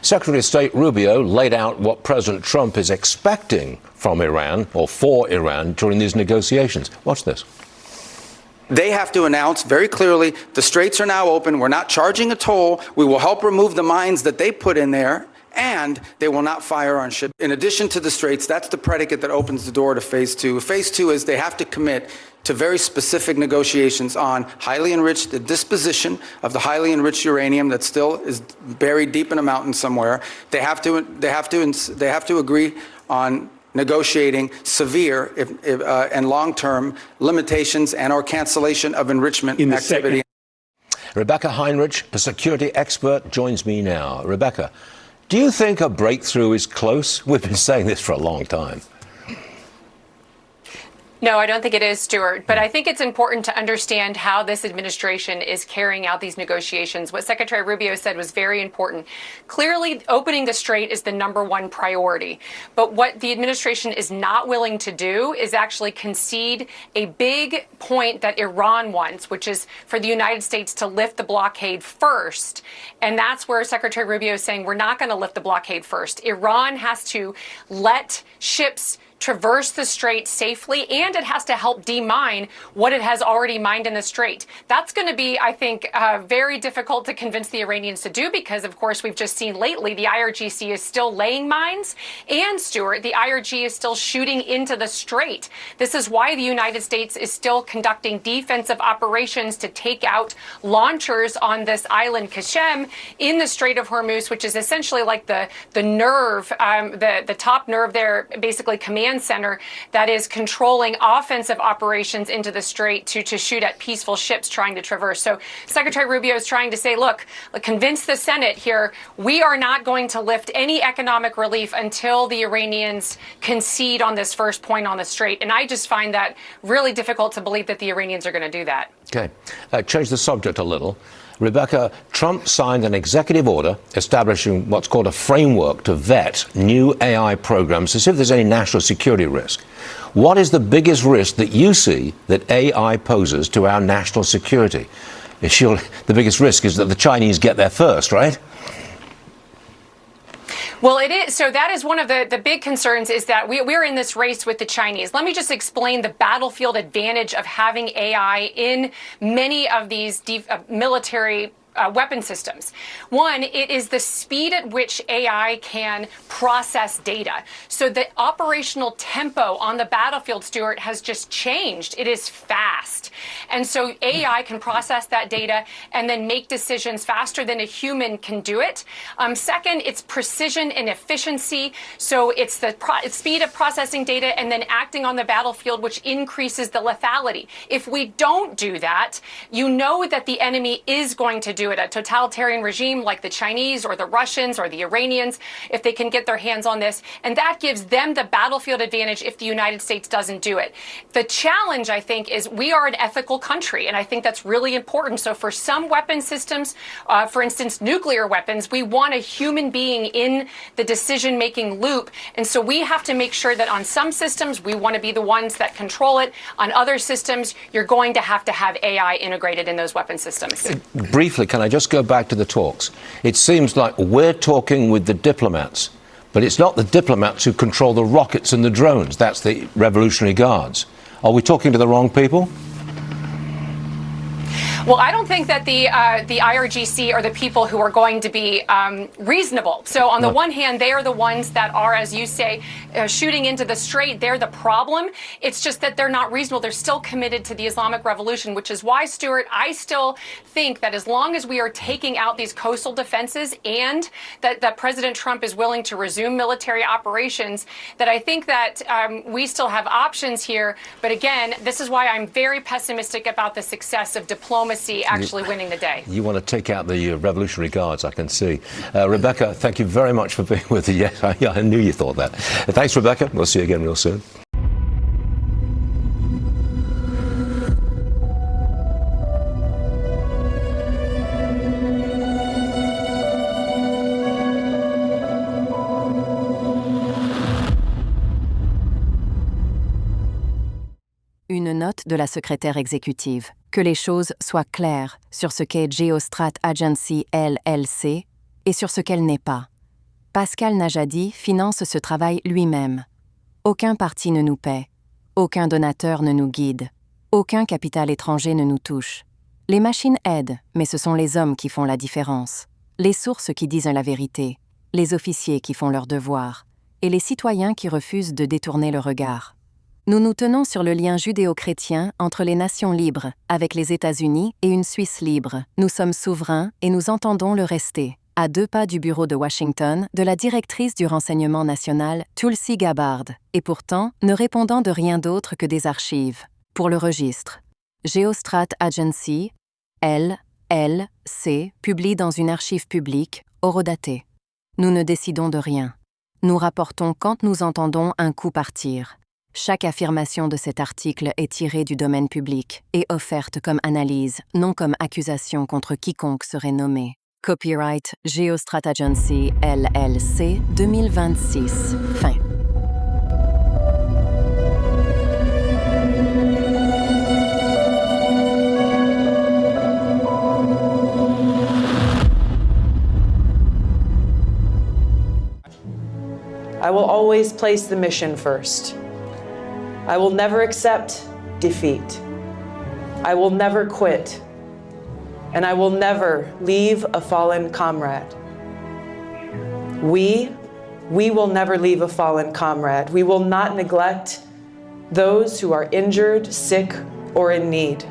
Secretary of State Rubio laid out what President Trump is expecting from Iran or for Iran during these negotiations. Watch this. They have to announce very clearly the straits are now open. We're not charging a toll. We will help remove the mines that they put in there, and they will not fire on ships. In addition to the straits, that's the predicate that opens the door to phase two. Phase two is they have to commit to very specific negotiations on highly enriched, the disposition of the highly enriched uranium that still is buried deep in a mountain somewhere. They have to agree on negotiating severe and long-term limitations and or cancellation of enrichment activity. Rebecca Heinrich, a security expert, joins me now. Rebecca, do you think a breakthrough is close? We've been saying this for a long time. No, I don't think it is, Stuart. But I think it's important to understand how this administration is carrying out these negotiations. What Secretary Rubio said was very important. Clearly, opening the strait is the #1 priority. But what the administration is not willing to do is actually concede a big point that Iran wants, which is for the United States to lift the blockade first. And that's where Secretary Rubio is saying we're not going to lift the blockade first. Iran has to let ships traverse the strait safely, and it has to help demine what it has already mined in the strait. That's going to be, I think, very difficult to convince the Iranians to do because, of course, we've just seen lately the IRGC is still laying mines, and, Stuart, the IRG is still shooting into the strait. This is why the United States is still conducting defensive operations to take out launchers on this island, Kashem, in the Strait of Hormuz, which is essentially like the nerve, the top nerve there, basically command center that is controlling offensive operations into the strait to shoot at peaceful ships trying to traverse. So Secretary Rubio is trying to say, look, convince the Senate here, we are not going to lift any economic relief until the Iranians concede on this first point on the strait. And I just find that really difficult to believe that the Iranians are going to do that. Okay. Change the subject a little. Rebecca, Trump signed an executive order establishing what's called a framework to vet new AI programs to see if there's any national security risk. What is the biggest risk that you see that AI poses to our national security? Surely the biggest risk is that the Chinese get there first, right? Well, it is. So that is one of the big concerns is that we're in this race with the Chinese. Let me just explain the battlefield advantage of having AI in many of these military weapon systems. One, it is the speed at which AI can process data. So the operational tempo on the battlefield, Stuart, has just changed. It is fast. And so AI can process that data and then make decisions faster than a human can do it. Second, it's precision and efficiency. So it's the speed of processing data and then acting on the battlefield, which increases the lethality. If we don't do that, you know that the enemy is going to do it. A totalitarian regime like the Chinese or the Russians or the Iranians, if they can get their hands on this, and that gives them the battlefield advantage if the United States doesn't do it. The challenge, I think, is we are an ethical country, and I think that's really important. So for some weapon systems, for instance, nuclear weapons, we want a human being in the decision-making loop, and so we have to make sure that on some systems, we want to be the ones that control it. On other systems, you're going to have AI integrated in those weapon systems. Briefly, can I just go back to the talks? It seems like we're talking with the diplomats, but it's not the diplomats who control the rockets and the drones. That's the Revolutionary Guards. Are we talking to the wrong people? Well, I don't think that the IRGC are the people who are going to be reasonable. So on the one hand, they are the ones that are, as you say, shooting into the strait. They're the problem. It's just that they're not reasonable. They're still committed to the Islamic Revolution, which is why, Stuart, I still think that as long as we are taking out these coastal defenses and that President Trump is willing to resume military operations, that I think that we still have options here. But again, this is why I'm very pessimistic about the success of diplomacy actually winning the day. You want to take out the Revolutionary Guards, I can see. Rebecca, thank you very much for being with us. Yes, I knew you thought that. Thanks, Rebecca. We'll see you again real soon. Une note de la secrétaire exécutive. Que les choses soient claires sur ce qu'est GeoStrat Agency LLC et sur ce qu'elle n'est pas. Pascal Najadi finance ce travail lui-même. Aucun parti ne nous paie. Aucun donateur ne nous guide. Aucun capital étranger ne nous touche. Les machines aident, mais ce sont les hommes qui font la différence. Les sources qui disent la vérité. Les officiers qui font leur devoir. Et les citoyens qui refusent de détourner le regard. Nous nous tenons sur le lien judéo-chrétien entre les nations libres, avec les États-Unis et une Suisse libre. Nous sommes souverains et nous entendons le rester. À 2 pas du bureau de Washington, de la directrice du renseignement national, Tulsi Gabbard, et pourtant ne répondant de rien d'autre que des archives. Pour le registre, GeoStrat Agency, LLC, publie dans une archive publique, horodatée. Nous ne décidons de rien. Nous rapportons quand nous entendons un coup partir. Chaque affirmation de cet article est tirée du domaine public et offerte comme analyse, non comme accusation contre quiconque serait nommé. Copyright GeoStrat Agency LLC 2026. Fin. I will always place the mission first. I will never accept defeat. I will never quit. And I will never leave a fallen comrade. We will never leave a fallen comrade. We will not neglect those who are injured, sick, or in need.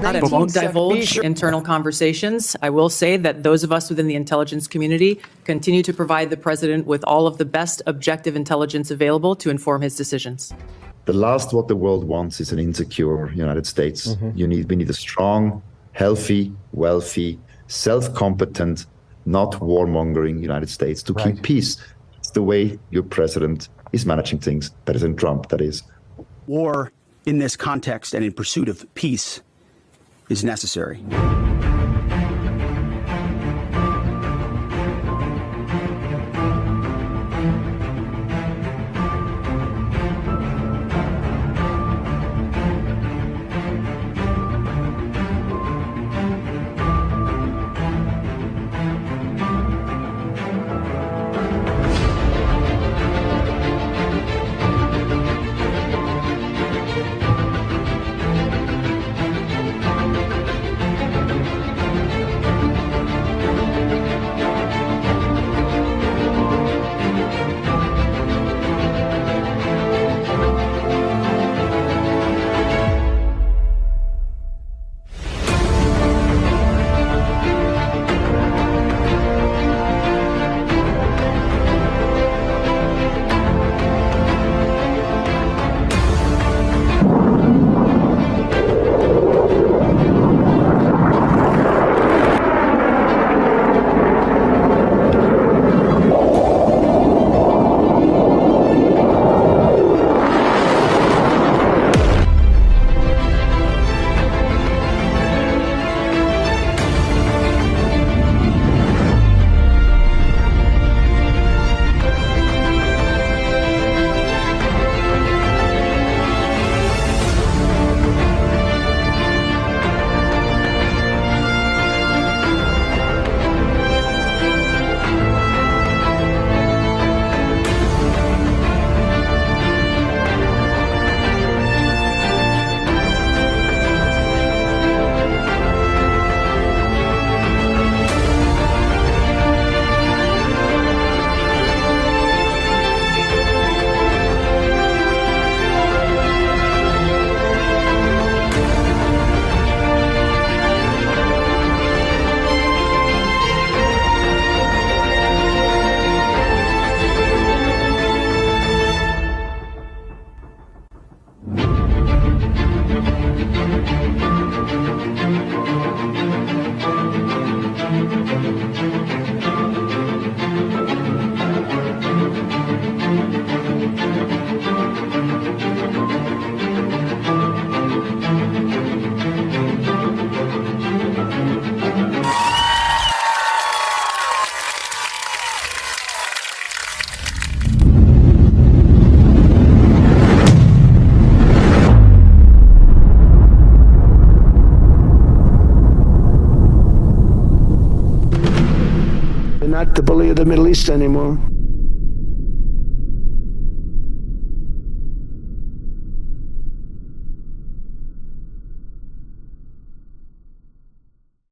I won't divulge internal conversations. I will say that those of us within the intelligence community continue to provide the president with all of the best objective intelligence available to inform his decisions. The last what the world wants is an insecure United States. We need a strong, healthy, wealthy, self-competent, not warmongering United States to keep peace. It's the way your president is managing things. President Trump, that is. War in this context and in pursuit of peace is necessary. They're not the bully of the Middle East anymore.